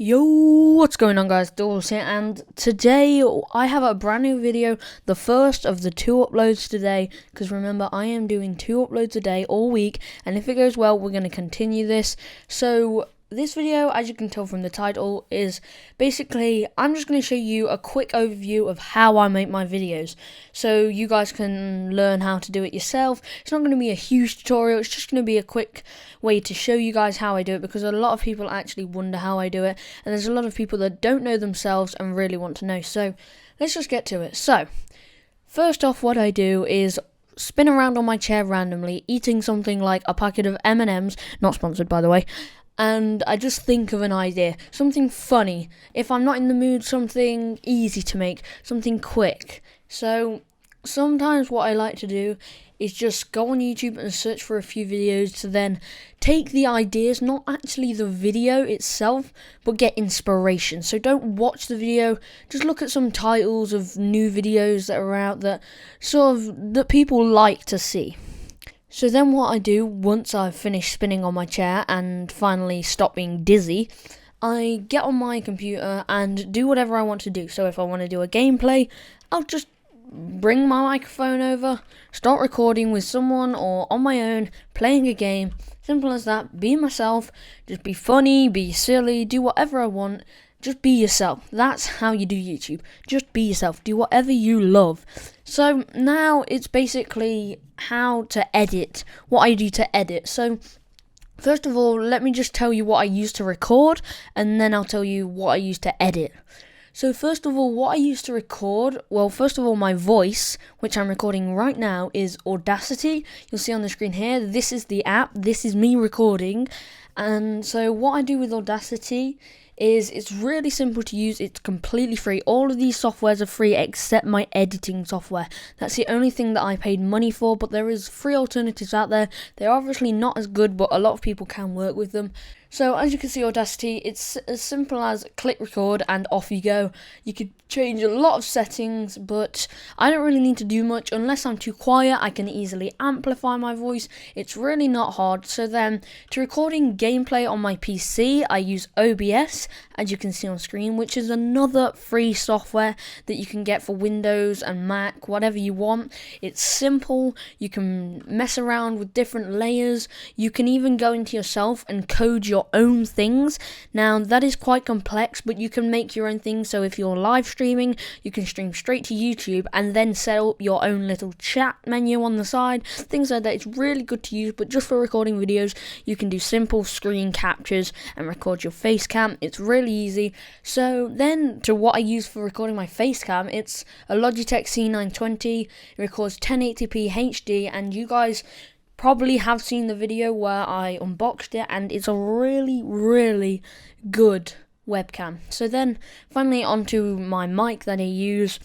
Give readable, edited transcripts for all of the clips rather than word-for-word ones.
Yo, what's going on guys, Doors here, and today I have a brand new video, the first of the 2 uploads today, because remember I am doing 2 uploads a day all week, and if it goes well we're going to continue this. So this video, as you can tell from the title, is basically I'm just going to show you a quick overview of how I make my videos, so you guys can learn how to do it yourself. It's not going to be a huge tutorial, it's just going to be a quick way to show you guys how I do it, because a lot of people actually wonder how I do it, and there's a lot of people that don't know themselves and really want to know. So let's just get to it. So first off, what I do is spin around on my chair randomly, eating something like a packet of M&Ms, not sponsored by the way, and I just think of an idea, something funny. If I'm not in the mood, something easy to make, something quick. So sometimes what I like to do is just go on YouTube and search for a few videos to then take the ideas, not actually the video itself, but get inspiration. So don't watch the video, just look at some titles of new videos that are out that that people like to see. So then what I do, once I've finished spinning on my chair and finally stop being dizzy, I get on my computer and do whatever I want to do. So if I want to do a gameplay, I'll just bring my microphone over, start recording with someone or on my own, playing a game. Simple as that. Be myself, just be funny, be silly, do whatever I want. Just be yourself. That's how you do YouTube. Just be yourself. Do whatever you love. So now it's basically how to edit, what I do to edit. So first of all, let me just tell you what I use to record, and then I'll tell you what I use to edit. So first of all, what I use to record, well, first of all, my voice, which I'm recording right now, is Audacity. You'll see on the screen here, this is the app, this is me recording. And so what I do with Audacity is it's really simple to use, it's completely free. All of these softwares are free except my editing software. That's the only thing that I paid money for, but there is free alternatives out there. They're obviously not as good, but a lot of people can work with them. So as you can see, Audacity, it's as simple as click record and off you go. You could change a lot of settings, but I don't really need to do much. Unless I'm too quiet, I can easily amplify my voice. It's really not hard. So then, to recording gameplay on my PC, I use OBS, as you can see on screen, which is another free software that you can get for Windows and Mac, whatever you want. It's simple, you can mess around with different layers, you can even go into yourself and code your own things. Now that is quite complex, but you can make your own things. So if you're live streaming, you can stream straight to YouTube and then set up your own little chat menu on the side, things like that. It's really good to use, but just for recording videos, you can do simple screen captures and record your face cam. It's really easy. So then to what I use for recording my face cam, it's a Logitech C920. It records 1080p HD, and you guys probably have seen the video where I unboxed it, and it's a really good webcam. So then finally onto my mic that I use.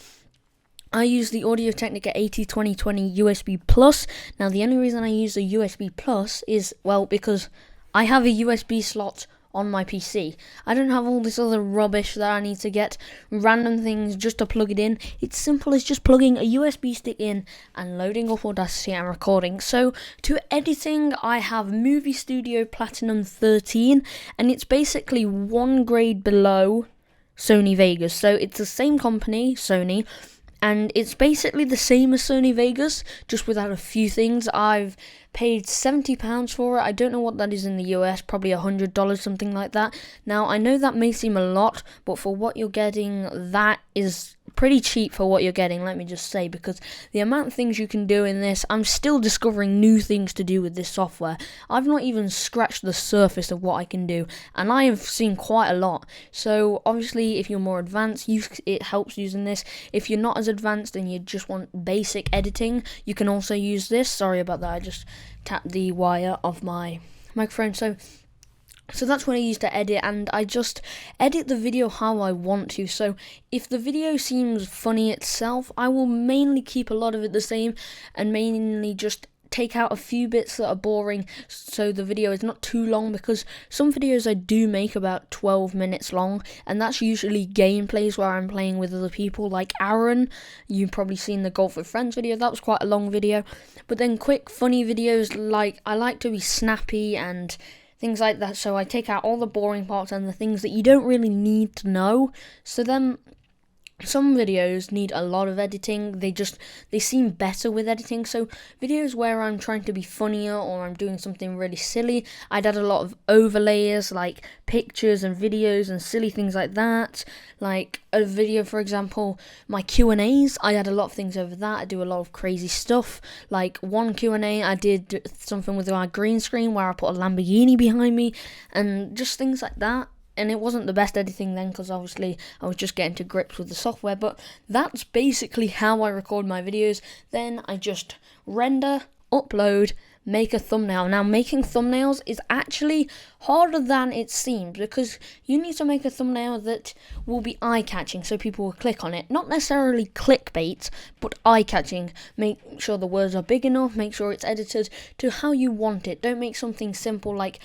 I use the Audio-Technica AT2020 USB Plus. Now the only reason I use the USB Plus is, well, because I have a USB slot on my PC. I don't have all this other rubbish that I need to get random things just to plug it in. It's simple as just plugging a USB stick in and loading up Audacity and recording. So to editing, I have Movie Studio Platinum 13, and it's basically one grade below Sony Vegas. So it's the same company, Sony, and it's basically the same as Sony Vegas, just without a few things. I've paid £70 for it. I don't know what that is in the US, probably $100, something like that. Now, I know that may seem a lot, but for what you're getting, that is pretty cheap for what you're getting, let me just say, because the amount of things you can do in this, I'm still discovering new things to do with this software. I've not even scratched the surface of what I can do, and I have seen quite a lot. So obviously, if you're more advanced, it helps using this. If you're not as advanced and you just want basic editing, you can also use this. Sorry about that, I just tapped the wire of my microphone. So that's what I use to edit, and I just edit the video how I want to. So if the video seems funny itself, I will mainly keep a lot of it the same and mainly just take out a few bits that are boring so the video is not too long, because some videos I do make about 12 minutes long, and that's usually gameplays where I'm playing with other people, like Aaron. You've probably seen the Golf with Friends video, that was quite a long video. But then quick funny videos, like I like to be snappy and things like that. So I take out all the boring parts and the things that you don't really need to know. So then some videos need a lot of editing. They seem better with editing. So videos where I'm trying to be funnier or I'm doing something really silly, I'd add a lot of overlays like pictures and videos and silly things like that. Like a video, for example, my Q&As, I add a lot of things over that. I do a lot of crazy stuff. Like one Q&A, I did something with my green screen where I put a Lamborghini behind me and just things like that. And it wasn't the best editing then because obviously I was just getting to grips with the software, but that's basically how I record my videos. Then I just render, upload, make a thumbnail. Now making thumbnails is actually harder than it seems because you need to make a thumbnail that will be eye-catching so people will click on it. Not necessarily clickbait, but eye-catching. Make sure the words are big enough, make sure it's edited to how you want it. Don't make something simple like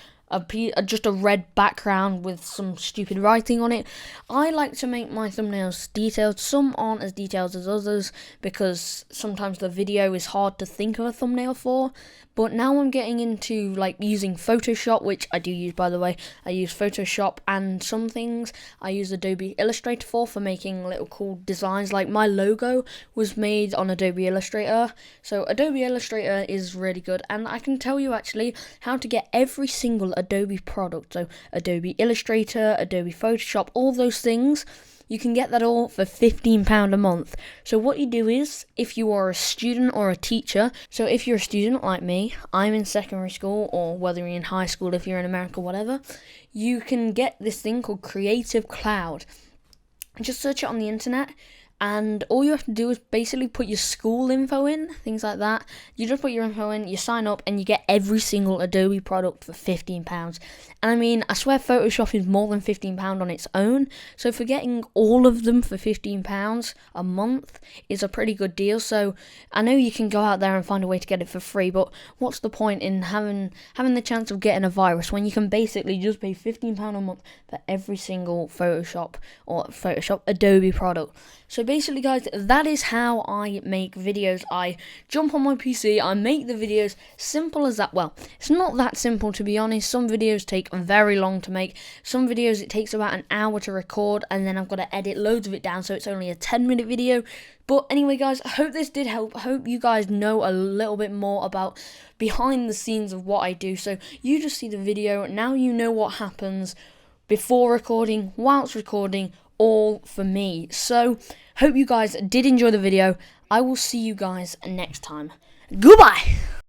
just a red background with some stupid writing on it. I like to make my thumbnails detailed. Some aren't as detailed as others because sometimes the video is hard to think of a thumbnail for. But now I'm getting into like using Photoshop, which I do use, by the way. I use Photoshop, and some things I use Adobe Illustrator for making little cool designs. Like my logo was made on Adobe Illustrator. So Adobe Illustrator is really good, and I can tell you actually how to get every single Adobe product. So Adobe Illustrator, Adobe Photoshop, all those things. You can get that all for £15 a month. So what you do is, if you are a student or a teacher, so if you're a student like me, I'm in secondary school, or whether you're in high school if you're in America, whatever, you can get this thing called Creative Cloud. Just search it on the internet, and all you have to do is basically put your school info in, things like that. You just put your info in, you sign up, and you get every single Adobe product for £15. And I mean, I swear Photoshop is more than £15 on its own, so for getting all of them for £15 a month is a pretty good deal. So I know you can go out there and find a way to get it for free, but what's the point in having the chance of getting a virus when you can basically just pay £15 a month for every single Photoshop Adobe product? So basically, guys, that is how I make videos. I jump on my PC, I make the videos, simple as that. Well, it's not that simple, to be honest. Some videos take very long to make. Some videos it takes about an hour to record, and then I've got to edit loads of it down, so it's only a 10-minute video. But anyway, guys, I hope this did help. I hope you guys know a little bit more about behind the scenes of what I do. So you just see the video, now you know what happens before recording, whilst recording, all for me. So hope you guys did enjoy the video. I will see you guys next time. Goodbye.